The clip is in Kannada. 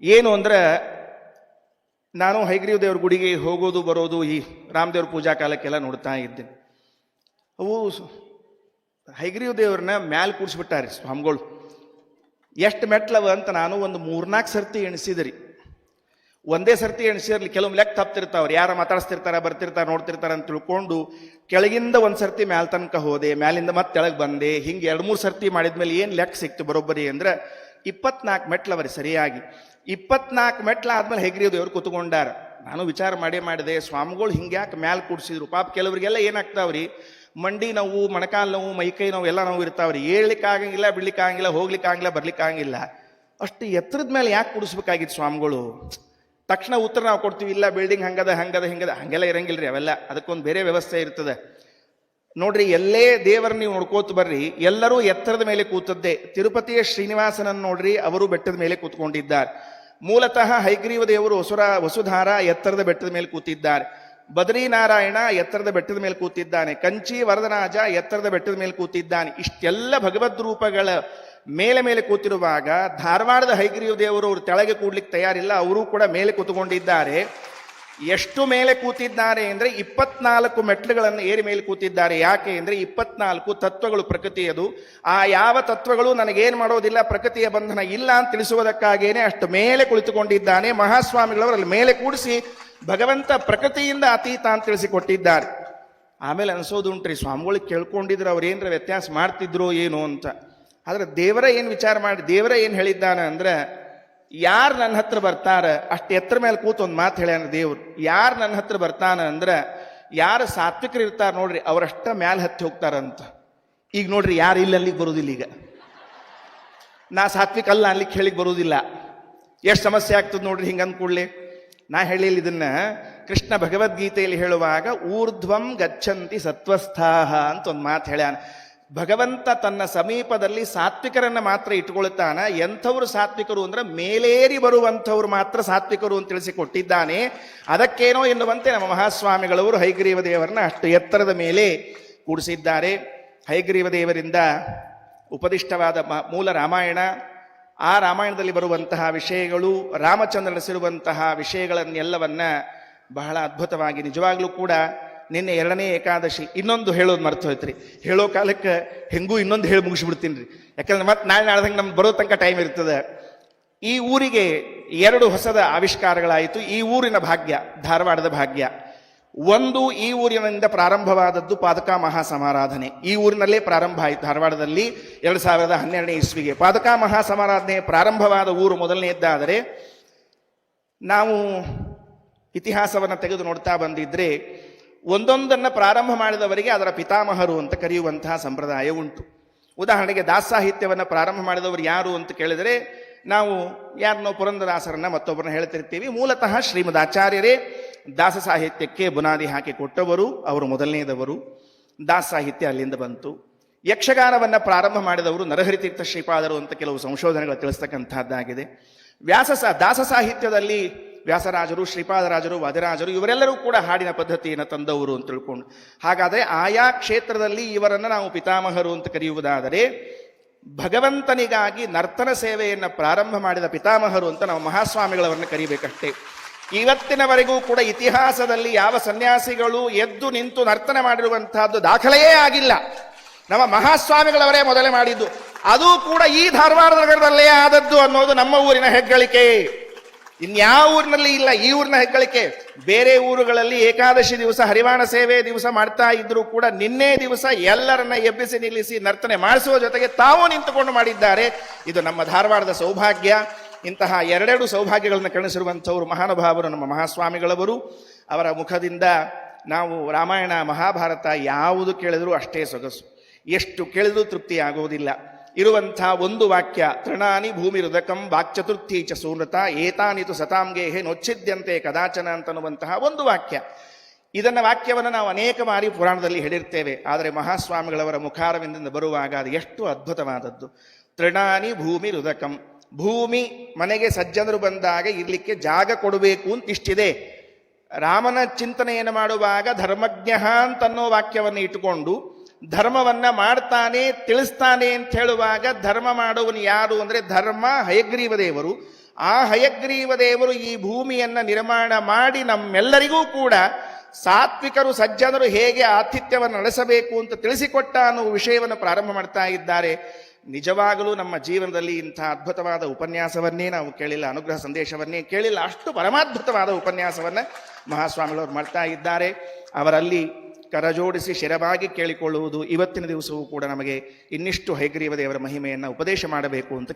ಏನು ಅಂದ್ರೆ, ನಾನು ಹೈಗ್ರೀವ ದೇವ್ರ ಗುಡಿಗೆ ಹೋಗೋದು ಬರೋದು ಈ ರಾಮದೇವ್ರ ಪೂಜಾ ಕಾಲಕ್ಕೆಲ್ಲ ನೋಡ್ತಾ ಇದ್ದೆ. ಅವು ಹೈಗ್ರೀವ ದೇವ್ರನ್ನ ಮ್ಯಾಲೆ ಕೂಡಿಸ್ಬಿಟ್ಟಾರಿ ಸ್ವಾಮಿಗಳು. ಎಷ್ಟು ಮೆಟ್ಲವ ಅಂತ ನಾನು ಒಂದು 3-4 ಸರ್ತಿ ಎಣಿಸಿದ್ರಿ. ಒಂದೇ ಸರ್ತಿ ಎಣಿಸಿರ್ಲಿ, ಕೆಲವೊಮ್ಮೆ ಲೆಕ್ಕ ತಪ್ತಿರ್ತಾವ್ರಿ, ಯಾರ ಮಾತಾಡಿಸ್ತಿರ್ತಾರ, ಬರ್ತಿರ್ತಾರೆ, ನೋಡ್ತಿರ್ತಾರೆ ಅಂತ ತಿಳ್ಕೊಂಡು ಕೆಳಗಿಂದ ಒಂದು ಸರ್ತಿ ಮ್ಯಾಲ ತನಕ ಹೋದೆ, ಮ್ಯಾಲಿಂದ ಮತ್ತೆ ತೆಳಗೆ ಬಂದೆ. ಹಿಂಗೆ 2-3 ಸರ್ತಿ ಮಾಡಿದ್ಮೇಲೆ ಏನು ಲೆಕ್ಕ ಸಿಕ್ತು ಬರೋಬ್ಬರಿ ಅಂದ್ರೆ 24 ಮೆಟ್ಲವರಿ ಸರಿಯಾಗಿ. 24 ಮೆಟ್ಲ ಆದ್ಮೇಲೆ ಹೈಗ್ರೀವ ದೇವ್ರು ಕೂತ್ಕೊಂಡಾರ. ನಾನು ವಿಚಾರ ಮಾಡಿದೆ, ಸ್ವಾಮಿಗಳು ಹಿಂಗ್ಯಾಕೆ ಮ್ಯಾಲ ಕೂಡಿಸಿದ್ರು. ಪಾಪ ಕೆಲವರಿಗೆಲ್ಲ ಏನಾಗ್ತಾವ್ರಿ, ಮಂಡಿ ನೋವು, ಮೊಣಕಾಲು ನೋವು, ಮೈಕೈ ನೋವು ಎಲ್ಲ ನೋವು ಇರ್ತಾವ್ರಿ. ಏಳ್ಲಿಕ್ಕಾಗಂಗಿಲ್ಲ, ಬಿಡ್ಲಿಕ್ಕಾಗಂಗಿಲ್ಲ, ಹೋಗ್ಲಿಕ್ಕಾಗಿಲ್ಲ, ಬರ್ಲಿಕ್ಕಾಗಿಲ್ಲ. ಅಷ್ಟು ಎತ್ತರದ ಮೇಲೆ ಯಾಕೆ ಕೂಡಿಸ್ಬೇಕಾಗಿತ್ತು ಸ್ವಾಮಿಗಳು? ತಕ್ಷಣ ಉತ್ತರ ನಾವು ಕೊಡ್ತೀವಿ, ಇಲ್ಲ ಬಿಲ್ಡಿಂಗ್ ಹಂಗದ ಹಂಗೆಲ್ಲ ಇರಂಗಿಲ್ರಿ ಅವೆಲ್ಲ. ಅದಕ್ಕೊಂದು ಬೇರೆ ವ್ಯವಸ್ಥೆ ಇರ್ತದೆ ನೋಡ್ರಿ. ಎಲ್ಲೇ ದೇವರ ನೀವು ನೋಡ್ಕೋತ ಬರ್ರಿ, ಎಲ್ಲರೂ ಎತ್ತರದ ಮೇಲೆ ಕೂತದ್ದೇ. ತಿರುಪತಿಯ ಶ್ರೀನಿವಾಸನನ್ನು ನೋಡ್ರಿ, ಅವರು ಬೆಟ್ಟದ ಮೇಲೆ ಕೂತ್ಕೊಂಡಿದ್ದಾರೆ. ಮೂಲತಃ ಹೈಗ್ರೀವ ದೇವರು ವಸುಧಾರ ಎತ್ತರದ ಬೆಟ್ಟದ ಮೇಲೆ ಕೂತಿದ್ದಾರೆ. ಬದ್ರಿನಾರಾಯಣ ಎತ್ತರದ ಬೆಟ್ಟದ ಮೇಲೆ ಕೂತಿದ್ದಾನೆ. ಕಂಚಿ ವರದರಾಜ ಎತ್ತರದ ಬೆಟ್ಟದ ಮೇಲೆ ಕೂತಿದ್ದಾನೆ. ಇಷ್ಟೆಲ್ಲ ಭಗವದ್ ರೂಪಗಳ ಮೇಲೆ ಕೂತಿರುವಾಗ ಧಾರವಾಡದ ಹೈಗ್ರೀವ ದೇವರು ಅವರು ತೆಳಗೆ ಕೂಡ್ಲಿಕ್ಕೆ ತಯಾರಿಲ್ಲ, ಅವರು ಕೂಡ ಮೇಲೆ ಕೂತ್ಕೊಂಡಿದ್ದಾರೆ. ಎಷ್ಟು ಮೇಲೆ ಕೂತಿದ್ದಾರೆ ಅಂದ್ರೆ 24 ಮೆಟ್ಲುಗಳನ್ನು ಏರಿ ಮೇಲೆ ಕೂತಿದ್ದಾರೆ. ಯಾಕೆ ಅಂದ್ರೆ 24 ತತ್ವಗಳು ಪ್ರಕೃತಿಯದು. ಆ ಯಾವ ತತ್ವಗಳು ನನಗೇನು ಮಾಡೋದಿಲ್ಲ, ಪ್ರಕೃತಿಯ ಬಂಧನ ಇಲ್ಲ ಅಂತ ತಿಳಿಸುವುದಕ್ಕಾಗೇನೆ ಅಷ್ಟು ಮೇಲೆ ಕುಳಿತುಕೊಂಡಿದ್ದಾನೆ. ಮಹಾಸ್ವಾಮಿಗಳವರಲ್ಲಿ ಮೇಲೆ ಕೂಡಿಸಿ ಭಗವಂತ ಪ್ರಕೃತಿಯಿಂದ ಅತೀತ ಅಂತ ತಿಳಿಸಿಕೊಟ್ಟಿದ್ದಾರೆ. ಆಮೇಲೆ ಅನ್ಸೋದುಂಟ್ರಿ, ಸ್ವಾಮಿಗಳಿಗೆ ಕೇಳ್ಕೊಂಡಿದ್ರು ಅವ್ರು ಏನರ ವ್ಯತ್ಯಾಸ ಮಾಡ್ತಿದ್ರು ಏನು ಅಂತ. ಆದ್ರೆ ದೇವರ ಏನು ವಿಚಾರ ಮಾಡಿ, ದೇವರ ಏನು ಹೇಳಿದ್ದಾನ ಅಂದ್ರೆ, ಯಾರು ನನ್ನ ಹತ್ರ ಬರ್ತಾರ ಅಷ್ಟು ಎತ್ತರ ಮೇಲೆ ಕೂತು ಒಂದು ಮಾತು ಹೇಳ್ಯಾನ ದೇವ್ರು. ಯಾರು ನನ್ನ ಹತ್ರ ಬರ್ತಾನ ಅಂದ್ರೆ, ಯಾರು ಸಾತ್ವಿಕರು ಇರ್ತಾರ ನೋಡ್ರಿ, ಅವರಷ್ಟ ಮ್ಯಾಲೆ ಹತ್ತಿ ಹೋಗ್ತಾರಂತ. ಈಗ ನೋಡ್ರಿ, ಯಾರು ಇಲ್ಲ ಅಲ್ಲಿಗೆ ಬರೋದಿಲ್ಲ. ಈಗ ನಾ ಸಾತ್ವಿಕ ಅಲ್ಲ ಅಲ್ಲಿಗೆ ಹೇಳಿಕ್ ಬರೋದಿಲ್ಲ. ಎಷ್ಟು ಸಮಸ್ಯೆ ಆಗ್ತದೆ ನೋಡ್ರಿ ಹಿಂಗೆ ಅಂದ್ಕೂಡ್ಲಿ. ನಾ ಹೇಳಿಲ್ಲ ಇದನ್ನ, ಕೃಷ್ಣ ಭಗವದ್ಗೀತೆಯಲ್ಲಿ ಹೇಳುವಾಗ ಊರ್ಧ್ವಂ ಗಚ್ಚಂತಿ ಸತ್ವಸ್ಥಾಹ ಅಂತ ಒಂದು ಮಾತು ಹೇಳ್ಯಾನ. ಭಗವಂತ ತನ್ನ ಸಮೀಪದಲ್ಲಿ ಸಾತ್ವಿಕರನ್ನ ಮಾತ್ರ ಇಟ್ಕೊಳ್ತಾನ. ಎಂಥವ್ರು ಸಾತ್ವಿಕರು ಅಂದ್ರೆ ಮೇಲೇರಿ ಬರುವಂಥವ್ರು ಮಾತ್ರ ಸಾತ್ವಿಕರು ಅಂತ ತಿಳಿಸಿಕೊಟ್ಟಿದ್ದಾನೆ. ಅದಕ್ಕೇನೋ ಎನ್ನುವಂತೆ ನಮ್ಮ ಮಹಾಸ್ವಾಮಿಗಳವರು ಹೈಗ್ರೀವ ದೇವರನ್ನ ಅಷ್ಟು ಎತ್ತರದ ಮೇಲೆ ಕೂಡಿಸಿದ್ದಾರೆ. ಹೈಗ್ರೀವ ದೇವರಿಂದ ಉಪದಿಷ್ಟವಾದ ಮೂಲ ರಾಮಾಯಣ, ಆ ರಾಮಾಯಣದಲ್ಲಿ ಬರುವಂತಹ ವಿಷಯಗಳು, ರಾಮಚಂದ್ರನಿಸಿರುವಂತಹ ವಿಷಯಗಳನ್ನೆಲ್ಲವನ್ನ ಬಹಳ ಅದ್ಭುತವಾಗಿ, ನಿಜವಾಗ್ಲೂ ಕೂಡ ನಿನ್ನೆ 2ನೇ ಏಕಾದಶಿ, ಇನ್ನೊಂದು ಹೇಳೋದು ಮರ್ತು ಹೋಯ್ತ್ರಿ. ಹೇಳೋ ಕಾಲಕ್ಕೆ ಹೆಂಗೂ ಇನ್ನೊಂದು ಹೇಳಿ ಮುಗಿಸ್ಬಿಡ್ತೀನಿ ರೀ, ಯಾಕಂದ್ರೆ ಮತ್ತೆ ನಾಳೆ ನಮ್ಗೆ ಬರೋ ತನಕ ಟೈಮ್ ಇರ್ತದೆ. ಈ ಊರಿಗೆ 2 ಹೊಸದ ಆವಿಷ್ಕಾರಗಳಾಯಿತು. ಈ ಊರಿನ ಭಾಗ್ಯ, ಧಾರವಾಡದ ಭಾಗ್ಯ. ಒಂದು, ಈ ಊರಿನಿಂದ ಪ್ರಾರಂಭವಾದದ್ದು ಪಾದಕಾ ಮಹಾಸಮಾರಾಧನೆ. ಈ ಊರಿನಲ್ಲೇ ಪ್ರಾರಂಭ ಆಯಿತು. ಧಾರವಾಡದಲ್ಲಿ 2012ನೇ ಇಸ್ವಿಗೆ ಪಾದಕಾ ಮಹಾಸಮಾರಾಧನೆ ಪ್ರಾರಂಭವಾದ ಊರು ಮೊದಲನೆಯದ್ದಾದರೆ, ನಾವು ಇತಿಹಾಸವನ್ನು ತೆಗೆದು ನೋಡ್ತಾ ಬಂದಿದ್ರೆ ಒಂದೊಂದನ್ನು ಪ್ರಾರಂಭ ಮಾಡಿದವರಿಗೆ ಅದರ ಪಿತಾಮಹರು ಅಂತ ಕರೆಯುವಂತಹ ಸಂಪ್ರದಾಯ ಉಂಟು. ಉದಾಹರಣೆಗೆ ದಾಸ ಸಾಹಿತ್ಯವನ್ನು ಪ್ರಾರಂಭ ಮಾಡಿದವರು ಯಾರು ಅಂತ ಕೇಳಿದರೆ, ನಾವು ಯಾರನ್ನೋ ಪುರಂದರದಾಸರನ್ನ ಮತ್ತೊಬ್ಬರನ್ನ ಹೇಳ್ತಿರ್ತೀವಿ. ಮೂಲತಃ ಶ್ರೀಮದ್ ಆಚಾರ್ಯರೇ ದಾಸ ಸಾಹಿತ್ಯಕ್ಕೆ ಬುನಾದಿ ಹಾಕಿ ಕೊಟ್ಟವರು, ಅವರು ಮೊದಲನೇದವರು. ದಾಸ ಸಾಹಿತ್ಯ ಅಲ್ಲಿಂದ ಬಂತು. ಯಕ್ಷಗಾನವನ್ನು ಪ್ರಾರಂಭ ಮಾಡಿದವರು ನರಹರಿತೀರ್ಥ ಶ್ರೀಪಾದರು ಅಂತ ಕೆಲವು ಸಂಶೋಧನೆಗಳು ತಿಳಿಸ್ತಕ್ಕಂಥದ್ದಾಗಿದೆ. ದಾಸ ಸಾಹಿತ್ಯದಲ್ಲಿ ವ್ಯಾಸರಾಜರು, ಶ್ರೀಪಾದರಾಜರು, ವಾದಿರಾಜರು ಇವರೆಲ್ಲರೂ ಕೂಡ ಹಾಡಿನ ಪದ್ಧತಿಯನ್ನು ತಂದವರು ಅಂತ ತಿಳ್ಕೊಂಡು, ಹಾಗಾದರೆ ಆಯಾ ಕ್ಷೇತ್ರದಲ್ಲಿ ಇವರನ್ನು ನಾವು ಪಿತಾಮಹರು ಅಂತ ಕರೆಯುವುದಾದರೆ, ಭಗವಂತನಿಗಾಗಿ ನರ್ತನ ಸೇವೆಯನ್ನು ಪ್ರಾರಂಭ ಮಾಡಿದ ಪಿತಾಮಹರು ಅಂತ ನಾವು ಮಹಾಸ್ವಾಮಿಗಳವರನ್ನು ಕರಿಬೇಕಷ್ಟೇ. ಇವತ್ತಿನವರೆಗೂ ಕೂಡ ಇತಿಹಾಸದಲ್ಲಿ ಯಾವ ಸನ್ಯಾಸಿಗಳು ಎದ್ದು ನಿಂತು ನರ್ತನ ಮಾಡಿರುವಂತಹದ್ದು ದಾಖಲೆಯೇ ಆಗಿಲ್ಲ. ನಮ್ಮ ಮಹಾಸ್ವಾಮಿಗಳವರೇ ಮೊದಲೇ ಮಾಡಿದ್ದು, ಅದು ಕೂಡ ಈ ಧಾರವಾಡ ನಗರದಲ್ಲೇ ಆದದ್ದು ಅನ್ನೋದು ನಮ್ಮ ಊರಿನ ಹೆಗ್ಗಳಿಕೆ. ಇನ್ಯಾವ ಊರಿನಲ್ಲಿ ಇಲ್ಲ ಈ ಊರಿನ ಹೆಗ್ಗಳಿಕೆ. ಬೇರೆ ಊರುಗಳಲ್ಲಿ ಏಕಾದಶಿ ದಿವಸ ಹರಿವಾಣ ಸೇವೆ ದಿವಸ ಮಾಡ್ತಾ ಇದ್ರು ಕೂಡ ನಿನ್ನೆ ದಿವಸ ಎಲ್ಲರನ್ನ ಎಬ್ಬಿಸಿ ನಿಲ್ಲಿಸಿ ನರ್ತನೆ ಮಾಡಿಸುವ ಜೊತೆಗೆ ತಾವು ನಿಂತುಕೊಂಡು ಮಾಡಿದ್ದಾರೆ. ಇದು ನಮ್ಮ ಧಾರವಾಡದ ಸೌಭಾಗ್ಯ. ಇಂತಹ 2 ಸೌಭಾಗ್ಯಗಳನ್ನು ಕಣಿಸಿರುವಂಥವರು ಮಹಾನುಭಾವರು ನಮ್ಮ ಮಹಾಸ್ವಾಮಿಗಳವರು. ಅವರ ಮುಖದಿಂದ ನಾವು ರಾಮಾಯಣ ಮಹಾಭಾರತ ಯಾವುದು ಕೇಳಿದರೂ ಅಷ್ಟೇ ಸೊಗಸು, ಎಷ್ಟು ಕೇಳಿದ್ರೂ ತೃಪ್ತಿ ಆಗುವುದಿಲ್ಲ. ಇರುವಂಥ ಒಂದು ವಾಕ್ಯ, ತೃಣಾನಿ ಭೂಮಿ ಹೃದಕಂ ವಾಕ್ಚತುರ್ಥಿ ಚ ಸೂನೃತ ಏತಾನಿತು ಸತಾಂಗೇಹೆ ನೊಚ್ಛಿದ್ಯಂತೆ ಕದಾಚನ ಅಂತನ್ನುವಂತಹ ಒಂದು ವಾಕ್ಯ. ಇದನ್ನ ವಾಕ್ಯವನ್ನು ನಾವು ಅನೇಕ ಬಾರಿ ಪುರಾಣದಲ್ಲಿ ಹೇಳಿರ್ತೇವೆ. ಆದರೆ ಮಹಾಸ್ವಾಮಿಗಳವರ ಮುಖಾರವಿಂದ ಬರುವಾಗ ಅದು ಎಷ್ಟು ಅದ್ಭುತವಾದದ್ದು. ತೃಣಾನಿ ಭೂಮಿ ಹೃದಕಂ, ಭೂಮಿ ಮನೆಗೆ ಸಜ್ಜನರು ಬಂದಾಗ ಇರ್ಲಿಕ್ಕೆ ಜಾಗ ಕೊಡಬೇಕು ಅಂತ ಇಷ್ಟಿದೆ. ರಾಮನ ಚಿಂತನೆಯನ್ನು ಮಾಡುವಾಗ ಧರ್ಮಜ್ಞ ಅಂತನ್ನೋ ವಾಕ್ಯವನ್ನು ಇಟ್ಟುಕೊಂಡು ಧರ್ಮವನ್ನ ಮಾಡ್ತಾನೆ, ತಿಳಿಸ್ತಾನೆ ಅಂತ ಹೇಳುವಾಗ ಧರ್ಮ ಮಾಡುವನು ಯಾರು ಅಂದ್ರೆ ಧರ್ಮ ಹಯಗ್ರೀವ ದೇವರು. ಆ ಹಯಗ್ರೀವ ದೇವರು ಈ ಭೂಮಿಯನ್ನು ನಿರ್ಮಾಣ ಮಾಡಿ ನಮ್ಮೆಲ್ಲರಿಗೂ ಕೂಡ ಸಾತ್ವಿಕರು ಸಜ್ಜನರು ಹೇಗೆ ಆತಿಥ್ಯವನ್ನು ನಡೆಸಬೇಕು ಅಂತ ತಿಳಿಸಿಕೊಟ್ಟ ಅನ್ನುವ ವಿಷಯವನ್ನು ಪ್ರಾರಂಭ ಮಾಡ್ತಾ ಇದ್ದಾರೆ. ನಿಜವಾಗಲೂ ನಮ್ಮ ಜೀವನದಲ್ಲಿ ಇಂಥ ಅದ್ಭುತವಾದ ಉಪನ್ಯಾಸವನ್ನೇ ನಾವು ಕೇಳಿಲ್ಲ, ಅನುಗ್ರಹ ಸಂದೇಶವನ್ನೇ ಕೇಳಿಲ್ಲ. ಅಷ್ಟು ಪರಮಾದ್ಭುತವಾದ ಉಪನ್ಯಾಸವನ್ನು ಮಹಾಸ್ವಾಮಿಗಳವರು ಮಾಡ್ತಾ ಇದ್ದಾರೆ. ಅವರಲ್ಲಿ ಕರಜೋಡಿಸಿ ಶಿರವಾಗಿ ಕೇಳಿಕೊಳ್ಳುವುದು ಇವತ್ತಿನ ದಿವಸವೂ ಕೂಡ ನಮಗೆ ಇನ್ನಿಷ್ಟು ಹಯಗ್ರೀವ ದೇವರ ಮಹಿಮೆಯನ್ನು ಉಪದೇಶ ಮಾಡಬೇಕು ಅಂತ